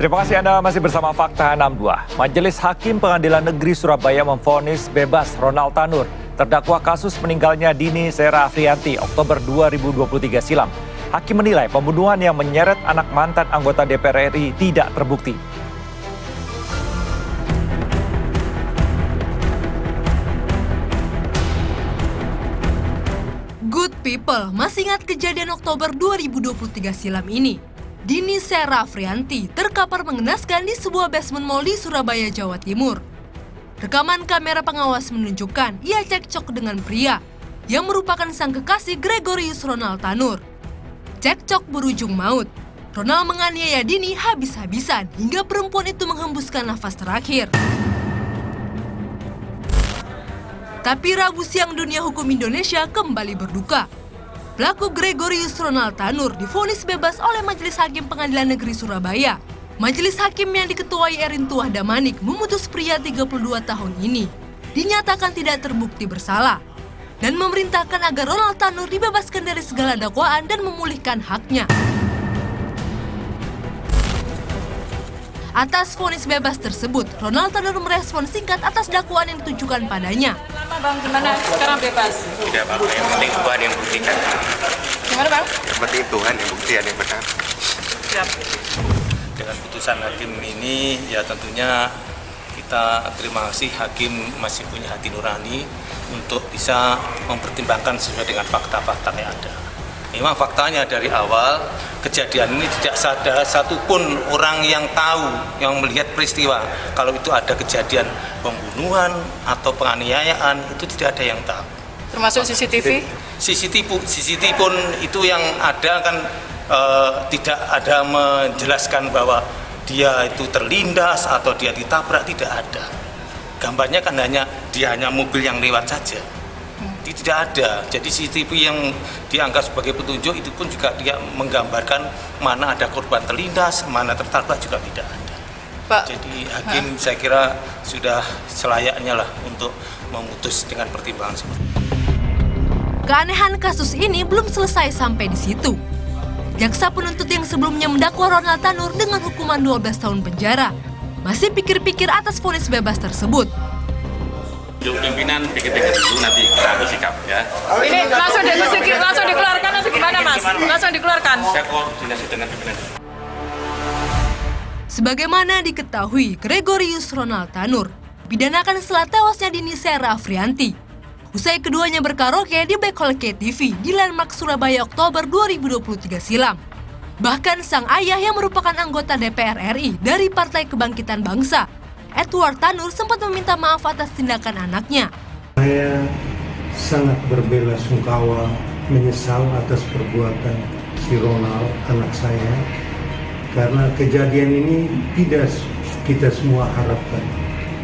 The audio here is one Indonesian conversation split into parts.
Terima kasih Anda masih bersama Fakta 62. Majelis Hakim Pengadilan Negeri Surabaya memvonis bebas Ronald Tanur, terdakwa kasus meninggalnya Dini Sera Afrianti Oktober 2023 silam. Hakim menilai pembunuhan yang menyeret anak mantan anggota DPR RI tidak terbukti. Good people, masih ingat kejadian Oktober 2023 silam ini? Dini Sera Afrianti terkapar mengenaskan di sebuah basement mall di Surabaya, Jawa Timur. Rekaman kamera pengawas menunjukkan ia cekcok dengan pria yang merupakan sang kekasih Gregorius Ronald Tanur. Cekcok berujung maut. Ronald menganiaya Dini habis-habisan hingga perempuan itu menghembuskan nafas terakhir. Tapi Rabu siang dunia hukum Indonesia kembali berduka. Pelaku Gregorius Ronald Tanur divonis bebas oleh Majelis Hakim Pengadilan Negeri Surabaya. Majelis Hakim yang diketuai Erin Tuah Damanik memutus pria 32 tahun ini dinyatakan tidak terbukti bersalah dan memerintahkan agar Ronald Tanur dibebaskan dari segala dakwaan dan memulihkan haknya. Atas vonis bebas tersebut, Ronald Tanur merespon singkat atas dakwaan yang ditujukan padanya. Bang, gimana? Sekarang bebas? Tidak apa-apa, yang penting Tuhan yang buktikan. Gimana Bang? Yang penting Tuhan yang buktikan yang benar. Siap. Dengan putusan hakim ini ya tentunya kita terima kasih hakim masih punya hati nurani untuk bisa mempertimbangkan sesuai dengan fakta-fakta yang ada. Memang faktanya dari awal kejadian ini tidak ada satupun orang yang tahu, yang melihat peristiwa. Kalau itu ada kejadian pembunuhan atau penganiayaan, itu tidak ada yang tahu. Termasuk CCTV? CCTV pun itu yang ada kan tidak ada menjelaskan bahwa dia itu terlindas atau dia ditabrak, tidak ada. Gambarnya kan dia hanya mobil yang lewat saja. Itu tidak ada. Jadi CCTV yang dianggap sebagai petunjuk itu pun juga dia menggambarkan mana ada korban terlindas, mana tertabrak juga tidak ada. Pak, jadi hakim saya kira sudah selayaknya lah untuk memutus dengan pertimbangan seperti itu. Keanehan kasus ini belum selesai sampai di situ. Jaksa penuntut yang sebelumnya mendakwa Ronald Tanur dengan hukuman 12 tahun penjara masih pikir-pikir atas vonis bebas tersebut. Pimpinan pikir-pikir dulu, nanti kita ambil sikap ya. ini langsung dikeluarkan atau gimana Mas? Langsung dikeluarkan? Saya koordinasi dengan pimpinan. Sebagaimana diketahui, Gregorius Ronald Tanur dipidanakan setelah tewasnya Dini Sera Afrianti. Usai keduanya berkaraoke di Black Hole KTV di Landmark Surabaya Oktober 2023 silam. Bahkan sang ayah yang merupakan anggota DPR RI dari Partai Kebangkitan Bangsa, Edward Tanur, sempat meminta maaf atas tindakan anaknya. Saya sangat berbelasungkawa, menyesal atas perbuatan si Ronald, anak saya. Karena kejadian ini tidak kita semua harapkan.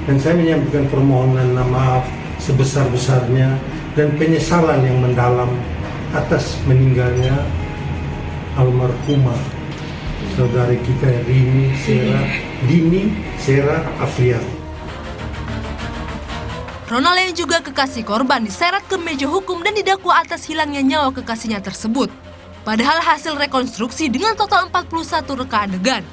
Dan saya menyampaikan permohonan maaf sebesar-besarnya dan penyesalan yang mendalam atas meninggalnya almarhumah saudari kita Dini Sera Afrianti. Ronald yang juga kekasih korban diseret ke meja hukum dan didakwa atas hilangnya nyawa kekasihnya tersebut. Padahal hasil rekonstruksi dengan total 41 reka adegan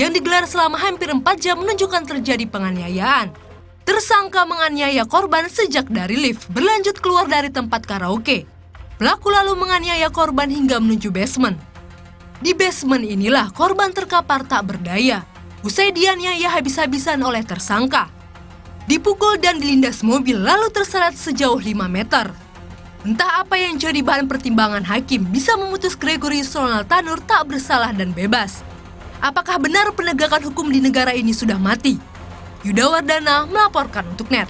yang digelar selama hampir 4 jam menunjukkan terjadi penganiayaan. Tersangka menganiaya korban sejak dari lift, berlanjut keluar dari tempat karaoke. Pelaku lalu menganiaya korban hingga menuju basement. Di basement inilah korban terkapar tak berdaya. Usai dianiaya habis-habisan oleh tersangka. Dipukul dan dilindas mobil lalu terseret sejauh 5 meter. Entah apa yang jadi bahan pertimbangan hakim bisa memutus Gregorius Ronald Tanur tak bersalah dan bebas. Apakah benar penegakan hukum di negara ini sudah mati? Yuda Wardana melaporkan untuk NET.